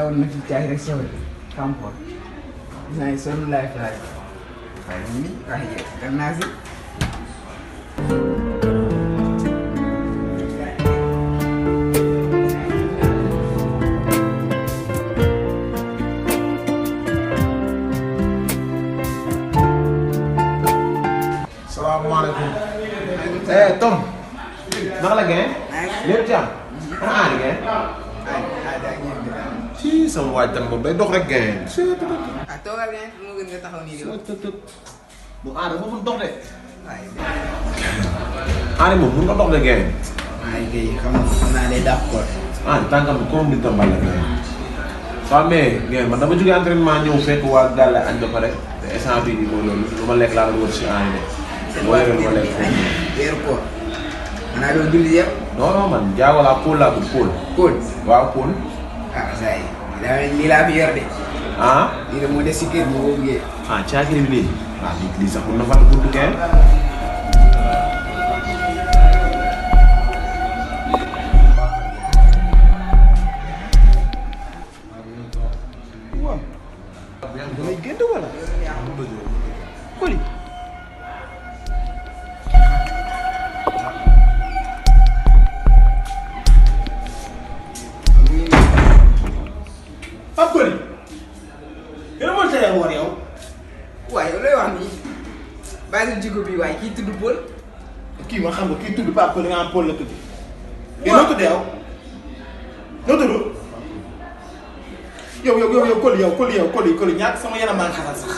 daw na ci caay rek sewal xam ko naa sonn life life waaye ni waaye dem naa si salaamaaleykum. Tom. naka la ngeen. lépp jàmm. ana aani ngeen. ci sama waaj tam moom day dox rek ngeen. toogal ngeen moo gën nga taxaw nii di wax. bu aada ba mun dox de. waaye aani moom mun nga dox de ngeen. maa ngi xam naa day d'accord. aani tànkam comme ni tambal la ngeen. soo amee ngeen man dama jógee entraînement ñëw fekk waa Gàlle añ ba pare te instant bii nii mooy loolu lu ma lekk laa doon wër si aani de. moo yore lu ma lekk foofu. weeru koor xanaa doo julli yëpp. non non man jaago laa Poul laa tudd Poul. Poul waaw Poul. ah saa yi daa mel lii laa fi yor de. ah. lii de moo des si kër gi boo buggee. ah caakiri bi léegi. waaw lii sax mun na fàttali buntu kenn. waaw. damay génn wala. Koli. Pape Coly yéen a mën a woon yow. waaye looy wax nii bàyyi jikko bi waaye kii tudd Paul. kii ma xam nga kii tudd Pape Coly nga am Paul la tudd. yéen noo tudd yow. noo tudd. yow Coly Coly ñaata sama yaram maa ngi xasal sax.